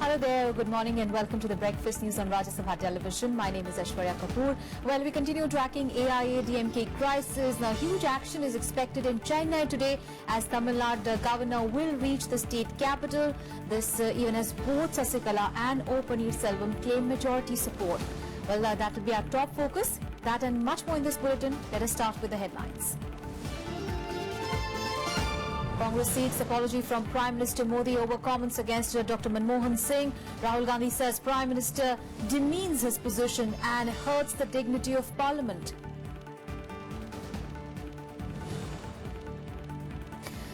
Hello there, good morning and welcome to the Breakfast News on Rajya Sabha Television. My name is Aishwarya Kapoor. Well, we continue tracking AIADMK crisis. Now, huge action is expected in Chennai today as Tamil Nadu governor will reach the state capital. This even as both Sasikala and O. Paneerselvam claim majority support. Well, that will be our top focus. That and much more in this bulletin. Let us start with the headlines. Congress seeks apology from Prime Minister Modi over comments against Dr. Manmohan Singh. Rahul Gandhi says Prime Minister demeans his position and hurts the dignity of Parliament.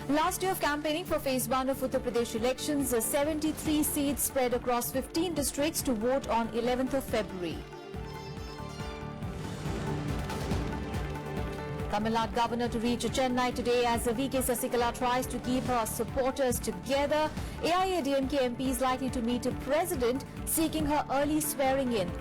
Last day of campaigning for Phase 1 of Uttar Pradesh elections, 73 seats spread across 15 districts to vote on 11th of February. Tamil Nadu governor to reach Chennai today as V.K. Sasikala tries to keep her supporters together. AIADMK MP is likely to meet a president seeking her early swearing in.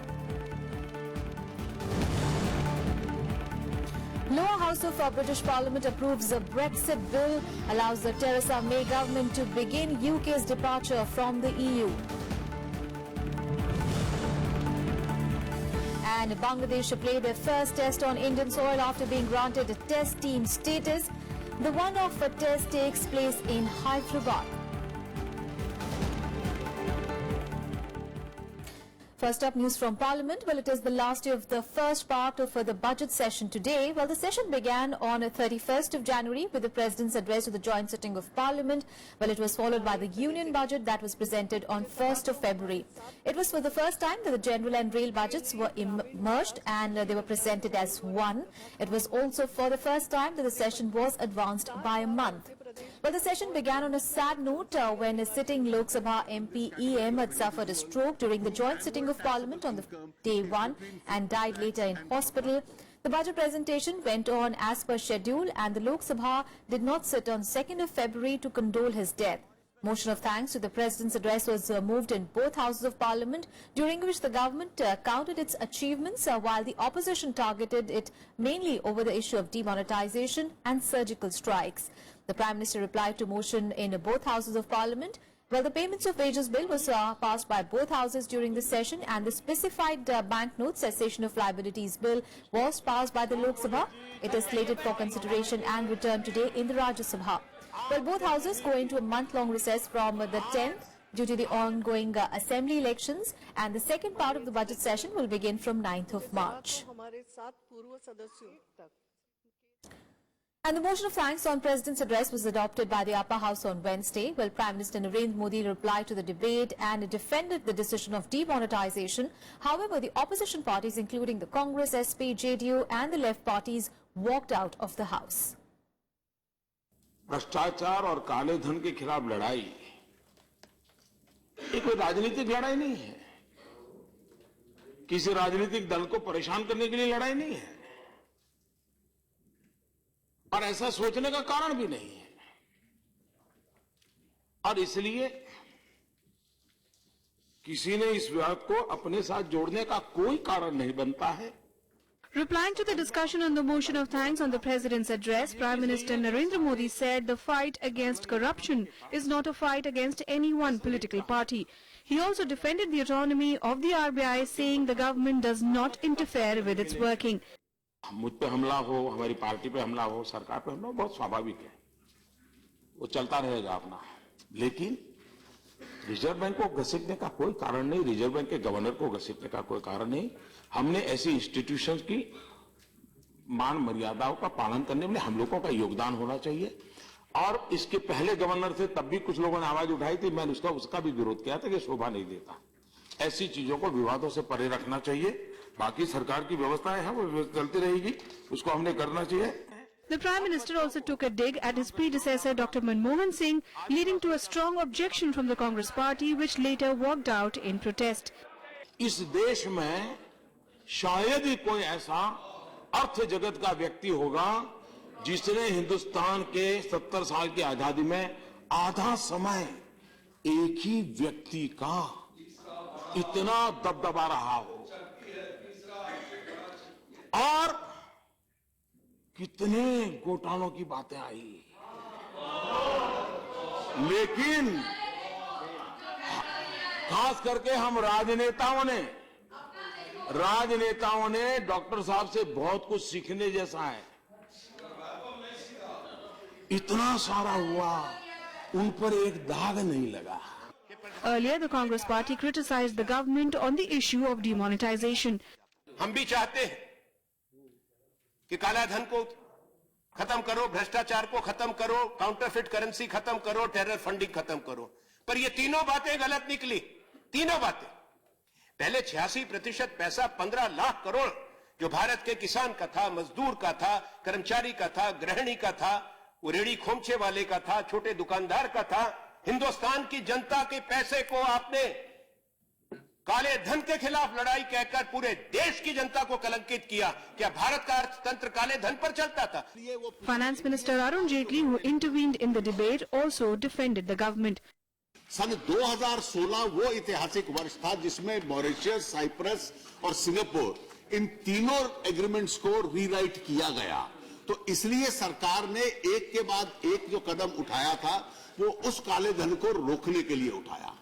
Lower House of British Parliament approves a Brexit bill, allows the Theresa May government to begin UK's departure from the EU. And Bangladesh played their first test on Indian soil after being granted a test team status. The one-off test takes place in Hyderabad. First up, news from Parliament. Well, it is the last day of the first part of the budget session today. Well, the session began on 31st of January with the President's address to the joint sitting of Parliament. Well, it was followed by the Union budget that was presented on 1st of February. It was for the first time that the general and rail budgets were merged and they were presented as one. It was also for the first time that the session was advanced by a month. Well, the session began on a sad note when a sitting Lok Sabha MP EM had suffered a stroke during the joint sitting of Parliament on the day one and died later in hospital. The budget presentation went on as per schedule and the Lok Sabha did not sit on 2nd of February to condole his death. Motion of thanks to the President's address was moved in both Houses of Parliament, during which the government counted its achievements while the opposition targeted it mainly over the issue of demonetization and surgical strikes. The Prime Minister replied to motion in both Houses of Parliament. Well, the Payments of Wages Bill was passed by both Houses during the session and the specified banknote cessation of liabilities bill was passed by the Lok Sabha. It is slated for consideration and return today in the Rajya Sabha. Well, both Houses go into a month-long recess from the 10th due to the ongoing assembly elections, and the second part of the budget session will begin from 9th of March. And the motion of thanks on President's address was adopted by the Upper House on Wednesday. Well, Prime Minister Narendra Modi replied to the debate and defended the decision of demonetization. However, the opposition parties, including the Congress, SP, JDU and the left parties, walked out of the House. भ्रष्टाचार और काले धन के खिलाफ लड़ाई ये कोई राजनीतिक लड़ाई नहीं है, किसी राजनीतिक दल को परेशान करने के लिए लड़ाई नहीं है और ऐसा सोचने का कारण भी नहीं है और इसलिए किसी ने इस विवाद को अपने साथ जोड़ने का कोई कारण नहीं बनता है. Replying to the discussion on the motion of thanks on the President's address, Prime Minister Narendra Modi said the fight against corruption is not a fight against any one political party. He also defended the autonomy of the RBI, saying the government does not interfere with its working. मुझ पे हमला हो, हमारी party पे हमला हो, सरकार पे हमला हो, बहुत स्वाभाविक है, वो चलता रहेगा अपना. लेकिन रिजर्व बैंक को घसीटने का कोई कारण नहीं, रिजर्व बैंक के गवर्नर को घसीटने का कोई कारण नहीं. हमने ऐसी इंस्टीट्यूशंस की मान मर्यादाओं का पालन करने में हम लोगों का योगदान होना चाहिए. और इसके पहले गवर्नर थे तब भी कुछ लोगों ने आवाज उठाई थी, मैंने उसका भी विरोध किया था कि शोभा नहीं देता. ऐसी चीजों को विवादों से परे रखना चाहिए. बाकी सरकार की व्यवस्थाएं हैं वो चलती रहेगी, उसको हमने करना चाहिए. The Prime Minister also took a dig at his predecessor Dr. Manmohan Singh, leading to a strong objection from the Congress party, which later walked out in protest. इस देश में शायद ही कोई ऐसा अर्थ जगत का व्यक्ति होगा जिसने हिंदुस्तान के 70 साल की आजादी में आधा समय एक ही व्यक्ति का इतना दबदबा रहा हो. और कितने घोटालों की बातें आई, लेकिन खास करके हम राजनेताओं ने डॉक्टर साहब से बहुत कुछ सीखने जैसा है। इतना सारा हुआ, उन पर एक दाग नहीं लगा। Earlier, the Congress party criticized the government on the issue of demonetization. हम भी चाहते हैं कि काला धन को खत्म करो, भ्रष्टाचार को खत्म करो, काउंटरफिट करेंसी खत्म करो, टेरर फंडिंग खत्म करो, पर ये तीनों बातें गलत निकली। तीनों बातें। पहले 86% पैसा 15 लाख करोड़ जो भारत के किसान का था, मजदूर का था, कर्मचारी का था, गृहिणी का था, वो रेड़ी खोमचे वाले का था, छोटे दुकानदार का था, हिंदुस्तान की जनता के पैसे को आपने काले धन के खिलाफ लड़ाई कहकर पूरे देश की जनता को कलंकित किया। क्या भारत का अर्थतंत्र काले धन पर चलता था? Finance Minister Arun Jaitley, who intervened in the debate, also defended the government. सन 2016 वो ऐतिहासिक वर्ष था जिसमें मॉरिशस, साइप्रस और सिंगापुर इन तीनों एग्रीमेंट्स को रीराइट किया गया। तो इसलिए सरकार ने एक के बाद एक जो कदम उठाया था वो उस काले धन को रोकने के लिए उठाया।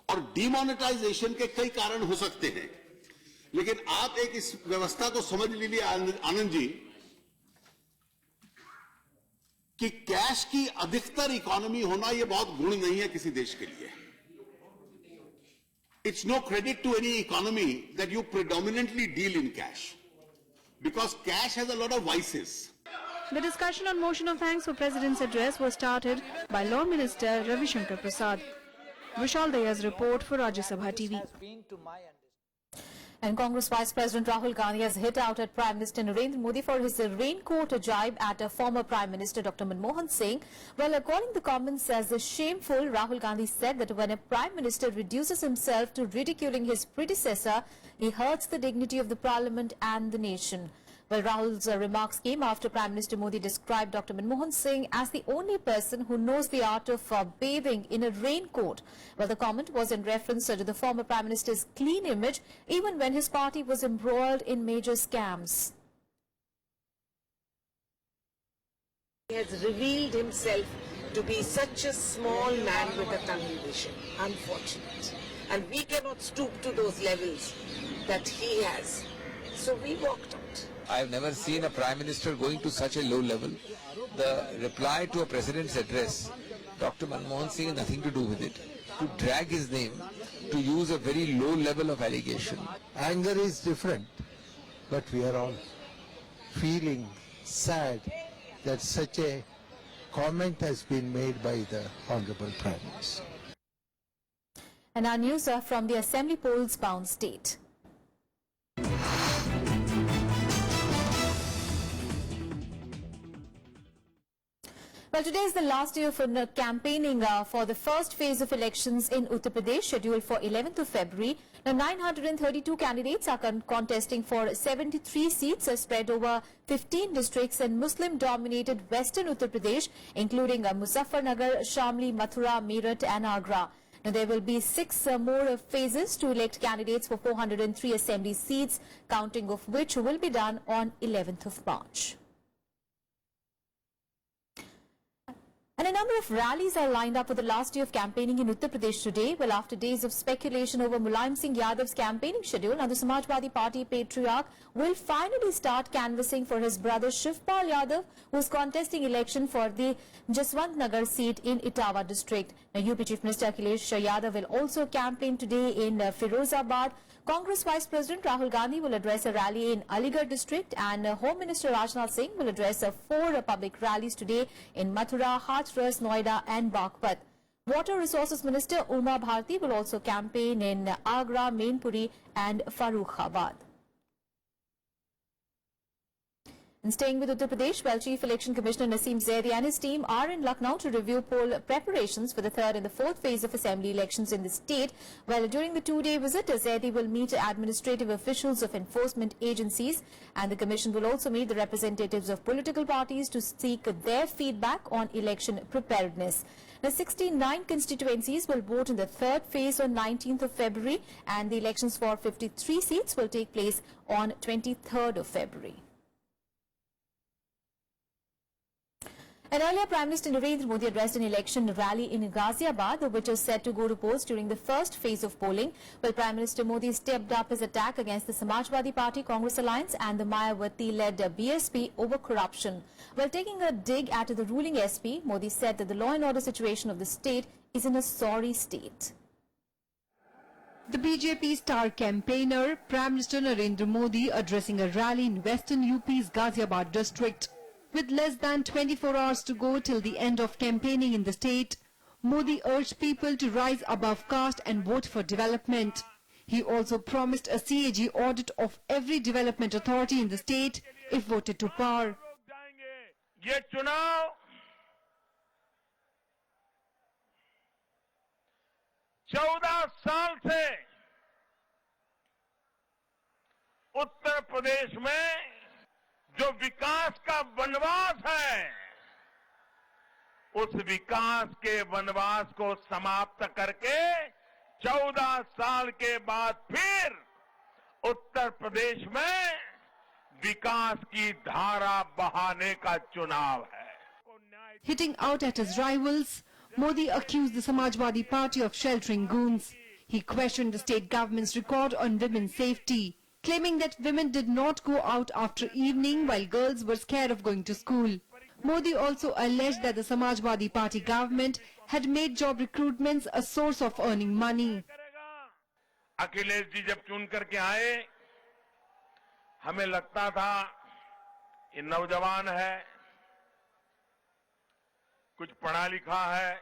और डिमोनेटाइजेशन के कई कारण हो सकते हैं, लेकिन आप एक इस व्यवस्था को समझ लीजिए आनंद जी कि कैश की अधिकतर इकोनॉमी होना यह बहुत गुण नहीं है किसी देश के लिए। It's no credit to any economy that you predominantly deal in cash, because cash has a lot of vices. The discussion on motion of thanks for President's address was started by Law Minister Ravi Shankar Prasad. Vishal Daya's report for Rajya Sabha TV. And Congress Vice President Rahul Gandhi has hit out at Prime Minister Narendra Modi for his raincoat jibe at former Prime Minister Dr. Manmohan Singh. Well, according to comments as shameful, Rahul Gandhi said that when a Prime Minister reduces himself to ridiculing his predecessor, he hurts the dignity of the Parliament and the nation. Well, Rahul's remarks came after Prime Minister Modi described Dr. Manmohan Singh as the only person who knows the art of bathing in a raincoat. Well, the comment was in reference to the former Prime Minister's clean image, even when his party was embroiled in major scams. He has revealed himself to be such a small man with a tunnel vision. Unfortunate. And we cannot stoop to those levels that he has. So we walked out. I've never seen a Prime Minister going to such a low level. The reply to a President's address, Dr. Manmohan Singh has nothing to do with it. To drag his name, to use a very low level of allegation. Anger is different, but we are all feeling sad that such a comment has been made by the Honorable Prime Minister. And our news are from the Assembly polls bound state. Well, today is the last day of campaigning for the first phase of elections in Uttar Pradesh, scheduled for 11th of February. Now, 932 candidates are contesting for 73 seats spread over 15 districts in Muslim-dominated western Uttar Pradesh, including Muzaffarnagar, Shamli, Mathura, Meerut and Agra. Now, there will be 6 more phases to elect candidates for 403 assembly seats, counting of which will be done on 11th of March. And a number of rallies are lined up for the last day of campaigning in Uttar Pradesh today. Well, after days of speculation over Mulayam Singh Yadav's campaigning schedule, now the Samajwadi Party patriarch will finally start canvassing for his brother Shivpal Yadav, who is contesting election for the Jaswant Nagar seat in Etawah district. Now, UP Chief Minister Akhilesh Yadav will also campaign today in Firozabad. Congress Vice President Rahul Gandhi will address a rally in Aligarh district, and Home Minister Rajnath Singh will address 4 public rallies today in Mathura, Hathras, Noida and Baghpat. Water Resources Minister Uma Bharti will also campaign in Agra, Mainpuri and Farrukhabad. And staying with Uttar Pradesh, well, Chief Election Commissioner Naseem Zaidi and his team are in Lucknow to review poll preparations for the 3rd and the 4th phase of assembly elections in the state. Well, during the 2-day visit, Zaidi will meet administrative officials of enforcement agencies, and the commission will also meet the representatives of political parties to seek their feedback on election preparedness. Now, 69 constituencies will vote in the 3rd phase on 19th of February, and the elections for 53 seats will take place on 23rd of February. And earlier, Prime Minister Narendra Modi addressed an election rally in Ghaziabad, which is set to go to polls during the first phase of polling. Well, Prime Minister Modi stepped up his attack against the Samajwadi Party Congress alliance and the Mayawati-led BSP over corruption. While taking a dig at the ruling SP, Modi said that the law and order situation of the state is in a sorry state. The BJP star campaigner, Prime Minister Narendra Modi, addressing a rally in western UP's Ghaziabad district. With less than 24 hours to go till the end of campaigning in the state, Modi urged people to rise above caste and vote for development. He also promised a CAG audit of every development authority in the state if voted to power. ये चुनाव चौदह साल से उत्तर प्रदेश में जो विकास का वनवास है, उस विकास के वनवास को समाप्त करके 14 साल के बाद फिर उत्तर प्रदेश में विकास की धारा बहाने का चुनाव है. Hitting out at his rivals, Modi accused the Samajwadi Party of sheltering goons. He questioned the state government's record on women's safety, claiming that women did not go out after evening while girls were scared of going to school. Modi also alleged that the Samajwadi Party government had made job recruitments a source of earning money. Akhilesh ji जब चुन करके आए, हमें लगता था ये नौजवान है, कुछ पढ़ा लिखा है,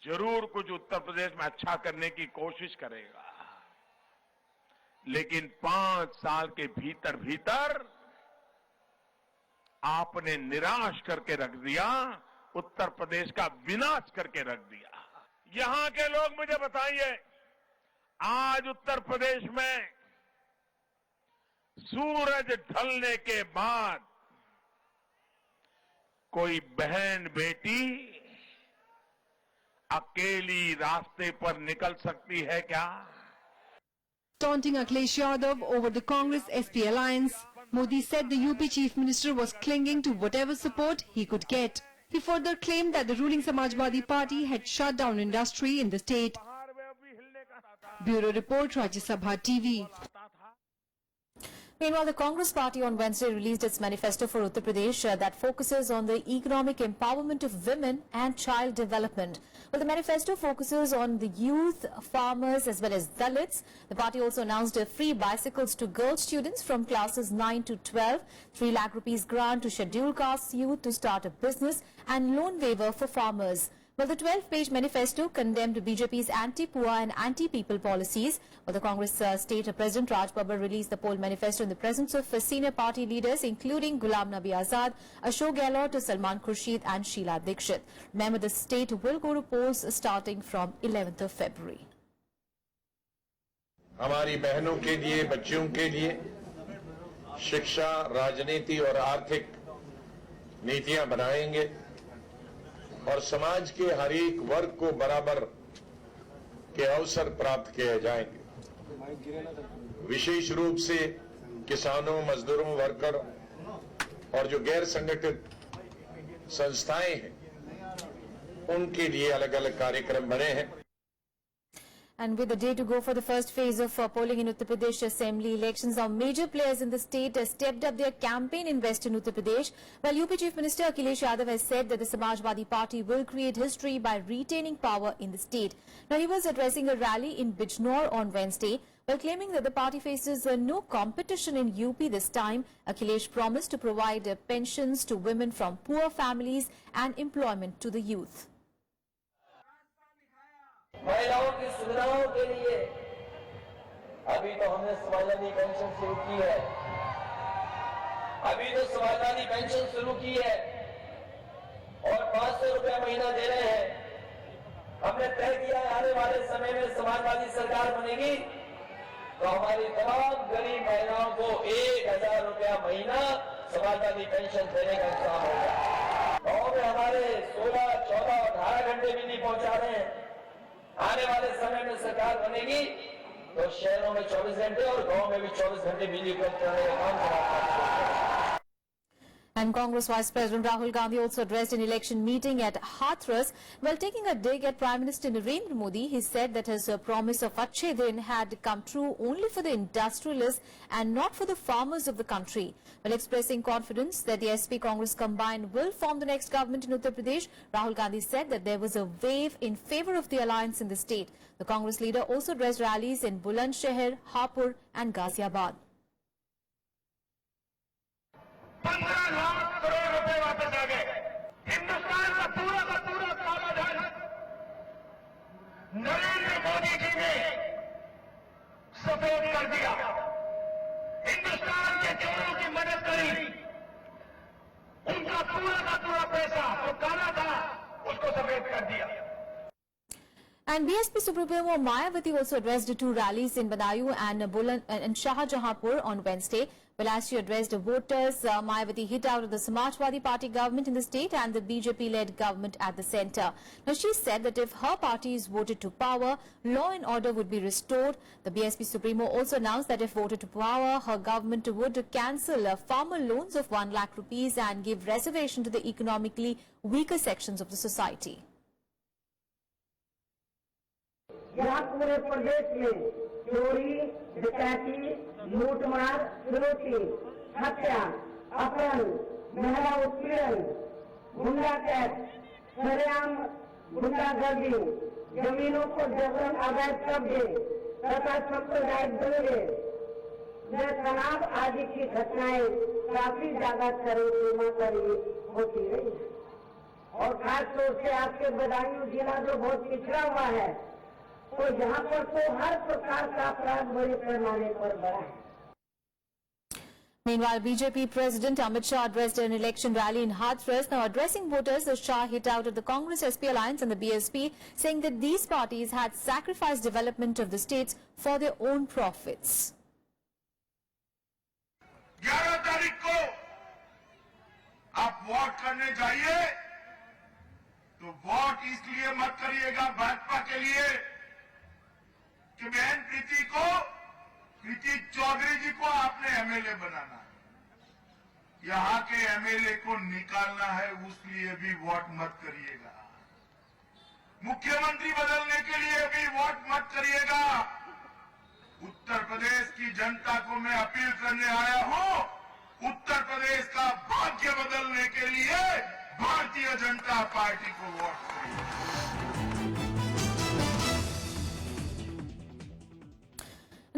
जरूर कुछ उत्तर प्रदेश में अच्छा करने की कोशिश करेगा. लेकिन 5 साल के भीतर भीतर आपने निराश करके रख दिया, उत्तर प्रदेश का विनाश करके रख दिया. यहां के लोग मुझे बताइए, आज उत्तर प्रदेश में सूरज ढलने के बाद कोई बहन बेटी अकेली रास्ते पर निकल सकती है क्या? Taunting Akhilesh Yadav over the Congress-SP alliance, Modi said the UP Chief Minister was clinging to whatever support he could get. He further claimed that the ruling Samajwadi Party had shut down industry in the state. Bureau Report, Rajya Sabha TV. Meanwhile, the Congress Party on Wednesday released its manifesto for Uttar Pradesh that focuses on the economic empowerment of women and child development. Well, the manifesto focuses on the youth, farmers as well as Dalits. The party also announced free bicycles to girl students from classes 9 to 12, 3 lakh rupees grant to scheduled caste youth to start a business and loan waiver for farmers. Well, the 12-page manifesto condemned BJP's anti-poor and anti-people policies. Well, the Congress State President Raj Babbar released the poll manifesto in the presence of senior party leaders including Ghulam Nabi Azad, Ashok Gehlot, Salman Khurshid and Sheila Dikshit. Remember, the state will go to polls starting from 11th of February. हमारी बहनों के लिए, बच्चियों के लिए शिक्षा, राजनीति और आर्थिक नीतियां बनाएंगे और समाज के हर एक वर्ग को बराबर के अवसर प्राप्त किए जाएंगे. विशेष रूप से किसानों, मजदूरों, वर्कर और जो गैर संगठित संस्थाएं हैं, उनके लिए अलग अलग कार्यक्रम बने हैं. And with the day to go for the first phase of polling in Uttar Pradesh Assembly elections, our major players in the state stepped up their campaign in Western Uttar Pradesh. While UP Chief Minister Akhilesh Yadav has said that the Samajwadi Party will create history by retaining power in the state. Now, he was addressing a rally in Bijnor on Wednesday. While claiming that the party faces no competition in UP this time, Akhilesh promised to provide pensions to women from poor families and employment to the youth. महिलाओं की सुविधाओं के लिए अभी तो हमने Samajwadi pension शुरू की है. और 500 रुपया महीना दे रहे हैं. हमने तय किया है आने वाले समय में समाजवादी सरकार बनेगी तो हमारी तमाम गरीब महिलाओं को 1000 रुपया महीना समाजवादी पेंशन देने का इंतजाम होगा. गाँव में हमारे 16, 14, 18 घंटे बिजली पहुंचा रहे हैं. आने वाले समय में सरकार बनेगी तो शहरों में 24 घंटे और गांव में भी 24 घंटे बिजली उपलब्ध कराने का काम कराना. And Congress Vice President Rahul Gandhi also addressed an election meeting at Hathras. While taking a dig at Prime Minister Narendra Modi, he said that his promise of Achhe Din had come true only for the industrialists and not for the farmers of the country. While expressing confidence that the SP Congress combined will form the next government in Uttar Pradesh, Rahul Gandhi said that there was a wave in favour of the alliance in the state. The Congress leader also addressed rallies in Bulandshahr, Hapur and Ghaziabad. 15 lakh crore रुपए वापस आ गए। हिंदुस्तान का पूरा काला धन नरेंद्र मोदी जी ने सफेद कर दिया। हिंदुस्तान के चोरों की मदद करी। उनका पूरा पैसा जो काला था उसको सफेद कर दिया। And BSP Supremo Mayawati also addressed two rallies in Badayu and Shahjahanpur on Wednesday. Well, as she addressed voters, Mayawati hit out of the Samajwadi Party government in the state and the BJP-led government at the centre. Now, she said that if her party is voted to power, law and order would be restored. The BSP Supremo also announced that if voted to power, her government would cancel farmer loans of 1 lakh rupees and give reservation to the economically weaker sections of the society. यहाँ पूरे प्रदेश में चोरी, डकैती, लूटमार, फिरौती, हत्या, अपहरण, महिला उत्पीड़न, गुंडा टैक्स, सरेआम गुंडागर्दी, जमीनों को जबरन अवैध कब्जे तथा सांप्रदायिक दंगे, तनाव आदि की घटनाएं काफी ज्यादा सीमा पर होती रही और खास तौर से आपके बदायूं जिला जो बहुत पिछड़ा हुआ है तो यहाँ पर तो हर प्रकार का अपराध बड़े पैमाने पर बढ़ा है। Meanwhile, BJP President Amit Shah addressed an election rally in Hathras. Now, addressing voters, the Shah hit out at the Congress-SP alliance and the BSP, saying that these parties had sacrificed development of the states for their own profits. 11 तारीख को आप vote करने जाइए तो vote इसलिए मत करिएगा भाजपा के लिए कि बहन प्रीति चौधरी जी को आपने एमएलए बनाना है, यहां के एमएलए को निकालना है, उसलिए भी वोट मत करिएगा। मुख्यमंत्री बदलने के लिए भी वोट मत करिएगा। उत्तर प्रदेश की जनता को मैं अपील करने आया हूं, उत्तर प्रदेश का भाग्य बदलने के लिए भारतीय जनता पार्टी को वोट करिए।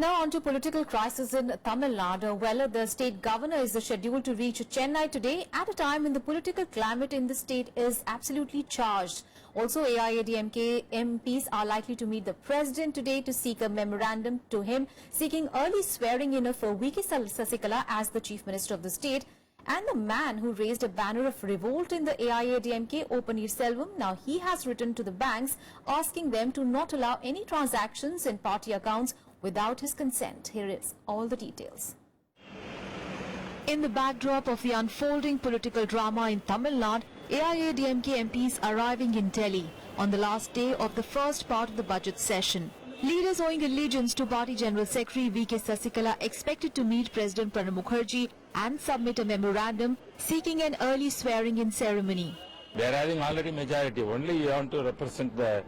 Now on to political crisis in Tamil Nadu. Well, the state governor is scheduled to reach Chennai today at a time when the political climate in the state is absolutely charged. Also, AIADMK MPs are likely to meet the president today to seek a memorandum to him seeking early swearing in of V.K. Sasikala as the chief minister of the state. And the man who raised a banner of revolt in the AIADMK, O. Paneerselvam, now he has written to the banks asking them to not allow any transactions in party accounts without his consent. Here is all the details. In the backdrop of the unfolding political drama in Tamil Nadu, AIADMK MPs arriving in Delhi on the last day of the first part of the budget session. Leaders owing allegiance to Party General Secretary V.K. Sasikala expected to meet President Pranab Mukherjee and submit a memorandum seeking an early swearing-in ceremony. They are having already majority. Only you want to represent the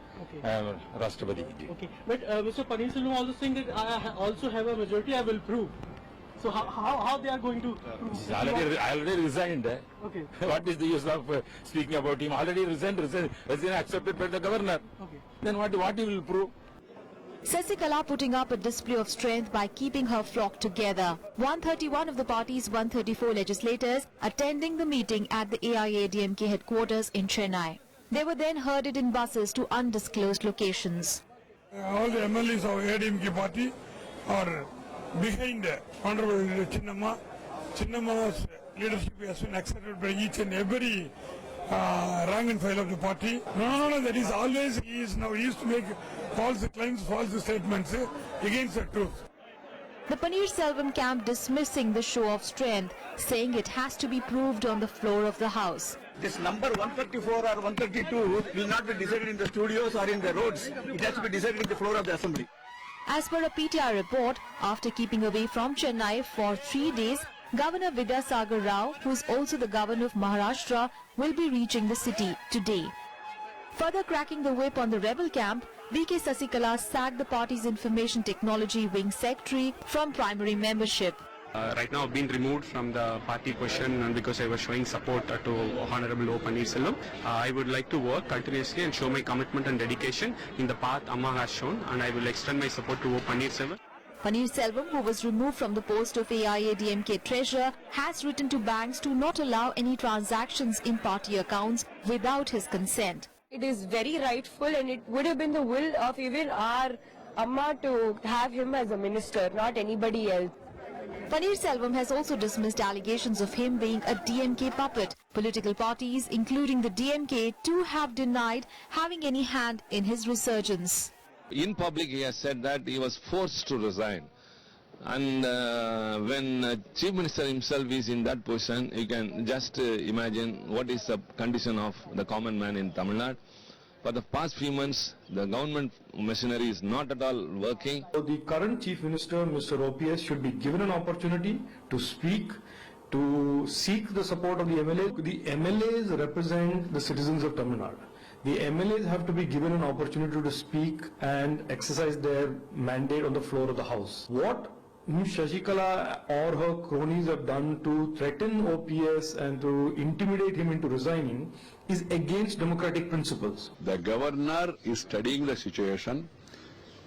Rashtrapati. Okay, but Mr. Paneerselvam also saying that I also have a majority. I will prove. So how they are going to? Already resigned. Okay. What is the use of speaking about him? Already resigned accepted by the governor. Okay. Then what he will prove? Sasikala putting up a display of strength by keeping her flock together. 131 of the party's 134 legislators attending the meeting at the AIADMK headquarters in Chennai. They were then herded in buses to undisclosed locations. All the MLAs of AIADMK party are behind Honorable Chinnamma. Chinnamma's leadership has been accepted by each and every rank and file of the party. No, that is always, he used to make false claims, false statements against the truth. The Paneerselvam camp dismissing the show of strength, saying it has to be proved on the floor of the House. This number 134 or 132 will not be decided in the studios or in the roads. It has to be decided in the floor of the assembly. As per a PTI report, after keeping away from Chennai for 3 days, Governor Vidyasagar Rao, who is also the governor of Maharashtra, will be reaching the city today. Further cracking the whip on the rebel camp, V.K. Sasikala sacked the party's Information Technology Wing Secretary from primary membership. Right now I've been removed from the party position and because I was showing support to Honorable O. Pannirselvam. I would like to work continuously and show my commitment and dedication in the path Amma has shown, and I will extend my support to O. Pannirselvam. Pannirselvam, who was removed from the post of AIADMK treasurer, has written to banks to not allow any transactions in party accounts without his consent. It is very rightful, and it would have been the will of even our Amma to have him as a minister, not anybody else. Pannirselvam has also dismissed allegations of him being a DMK puppet. Political parties, including the DMK, too have denied having any hand in his resurgence. In public, he has said that he was forced to resign. And when Chief Minister himself is in that position, you can just imagine what is the condition of the common man in Tamil Nadu. For the past few months, the government machinery is not at all working. So the current Chief Minister, Mr. OPS, should be given an opportunity to speak, to seek the support of the MLAs. The MLAs represent the citizens of Tamil Nadu. The MLAs have to be given an opportunity to speak and exercise their mandate on the floor of the House. What Ms. Sasikala or her cronies have done to threaten OPS and to intimidate him into resigning is against democratic principles. The governor is studying the situation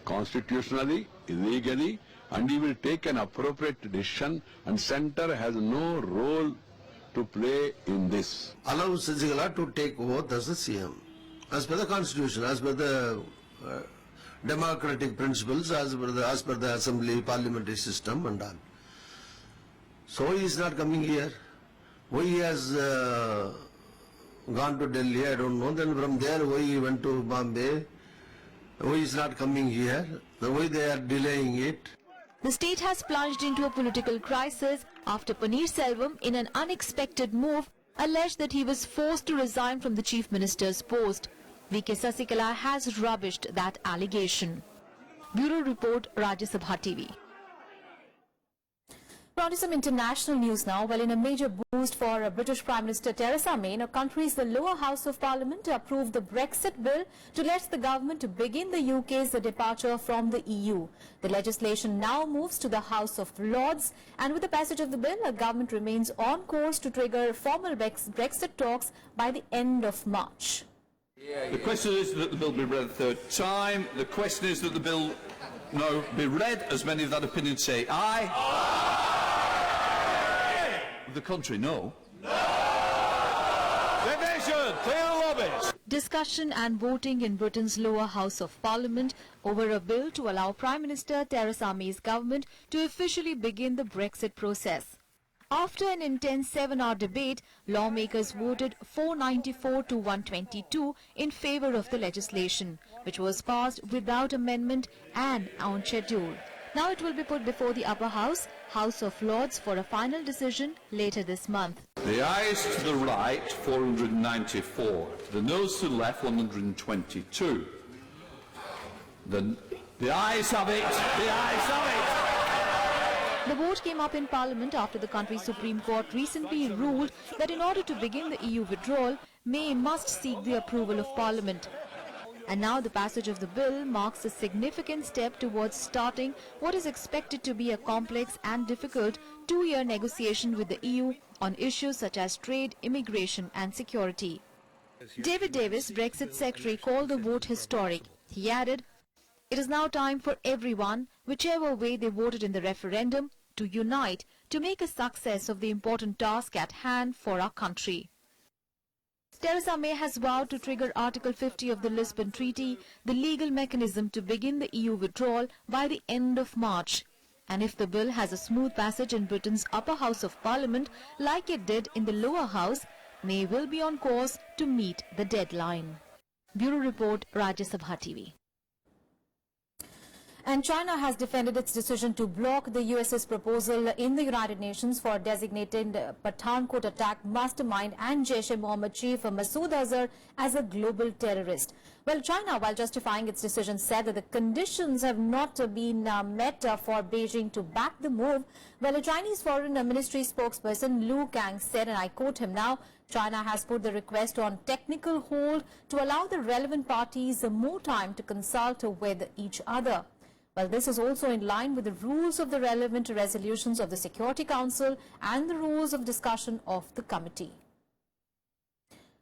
constitutionally, legally, and he will take an appropriate decision, and centre has no role to play in this. Allow Sasikala to take oath as the CM. As per the constitution, as per the democratic principles, as per the assembly parliamentary system and all. So he is not coming here. Why he has gone to Delhi, I don't know. Then from there, why he went to Bombay? Why he is not coming here? Why they are delaying it? The state has plunged into a political crisis after Pannirselvam, in an unexpected move, alleged that he was forced to resign from the Chief Minister's post. V.K. Sasikala has rubbished that allegation. Bureau Report, Rajya Sabha TV. On to some international news now. Well, in a major boost for British Prime Minister Theresa May, our country's the lower house of parliament approved the Brexit bill to let the government to begin the UK's departure from the EU. The legislation now moves to the House of Lords, and with the passage of the bill, the government remains on course to trigger formal Brexit talks by the end of March. The question is that the bill be read a third time. The question is that the bill be read. As many of that opinion say aye. Aye. The country, no. Division, clear the lobbies. Discussion and voting in Britain's lower house of parliament over a bill to allow Prime Minister Theresa May's government to officially begin the Brexit process. After an intense 7-hour debate, lawmakers voted 494 to 122 in favour of the legislation, which was passed without amendment and on schedule. Now it will be put before the upper house, House of Lords, for a final decision later this month. The ayes to the right, 494. The noes to the left, 122. The ayes have it. The ayes have it. The vote came up in Parliament after the country's Supreme Court recently ruled that in order to begin the EU withdrawal, May must seek the approval of Parliament. And now the passage of the bill marks a significant step towards starting what is expected to be a complex and difficult 2-year negotiation with the EU on issues such as trade, immigration and security. David Davis, Brexit Secretary, called the vote historic. He added, "It is now time for everyone, whichever way they voted in the referendum, to unite to make a success of the important task at hand for our country." Theresa May has vowed to trigger Article 50 of the Lisbon Treaty, the legal mechanism to begin the EU withdrawal, by the end of March. And if the bill has a smooth passage in Britain's upper house of parliament, like it did in the lower house, May will be on course to meet the deadline. Bureau Report, Rajya Sabha TV. And China has defended its decision to block the US's proposal in the United Nations for designating Pathankot attack mastermind and Jaish-e-Mohammed chief Masood Azhar as a global terrorist. Well, China, while justifying its decision, said that the conditions have not been met for Beijing to back the move. Well, a Chinese Foreign Ministry spokesperson Lu Kang said, and I quote him now, China has put the request on technical hold to allow the relevant parties more time to consult with each other. Well, this is also in line with the rules of the relevant resolutions of the Security Council and the rules of discussion of the committee.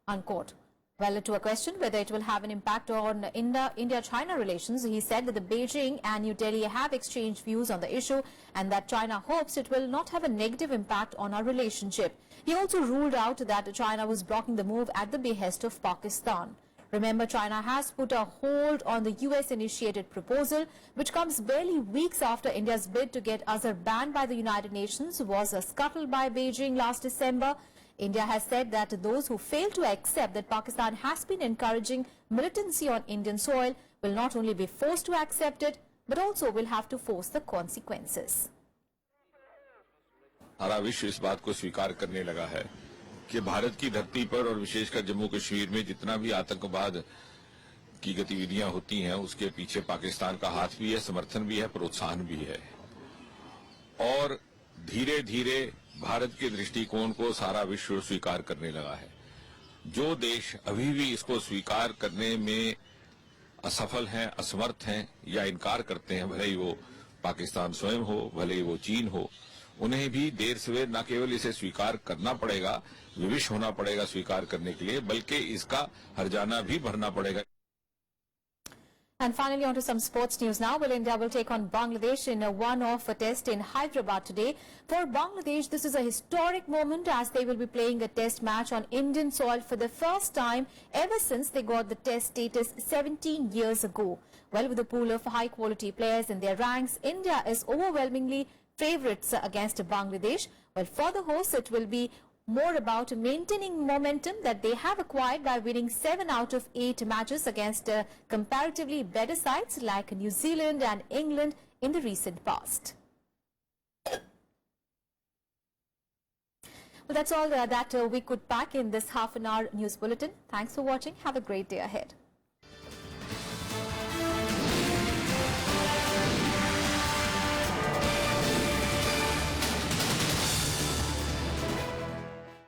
Unquote. Well, to a question whether it will have an impact on India-China relations, he said that the Beijing and New Delhi have exchanged views on the issue and that China hopes it will not have a negative impact on our relationship. He also ruled out that China was blocking the move at the behest of Pakistan. Remember, China has put a hold on the US-initiated proposal, which comes barely weeks after India's bid to get Azhar banned by the United Nations was scuttled by Beijing last December. India has said that those who fail to accept that Pakistan has been encouraging militancy on Indian soil will not only be forced to accept it, but also will have to face the consequences. सारा विश्व इस बात को स्वीकार करने लगा है कि भारत की धरती पर और विशेषकर जम्मू कश्मीर में जितना भी आतंकवाद की गतिविधियां होती हैं उसके पीछे पाकिस्तान का हाथ भी है, समर्थन भी है, प्रोत्साहन भी है। और धीरे धीरे भारत के दृष्टिकोण को सारा विश्व स्वीकार करने लगा है। जो देश अभी भी इसको स्वीकार करने में असफल हैं, असमर्थ हैं या इनकार करते हैं, भले ही वो पाकिस्तान स्वयं हो, भले ही वो चीन हो, उन्हें भी देर सवेर न केवल इसे स्वीकार करना पड़ेगा, विवश होना पड़ेगा स्वीकार करने के लिए, बल्कि इसका हर्जाना भी भरना पड़ेगा। And finally, on to some sports news now. Well, India will take on Bangladesh in a one-off test in Hyderabad today. For Bangladesh, this is a historic moment as they will be playing a test match on Indian soil for the first time ever since they got the test status 17 years ago. Well, with a pool of high-quality players in their ranks, India is overwhelmingly favourites against Bangladesh. Well, for the hosts, it will be more about maintaining momentum that they have acquired by winning 7 out of 8 matches against comparatively better sides like New Zealand and England in the recent past. Well, that's all that we could pack in this half-an-hour news bulletin. Thanks for watching. Have a great day ahead.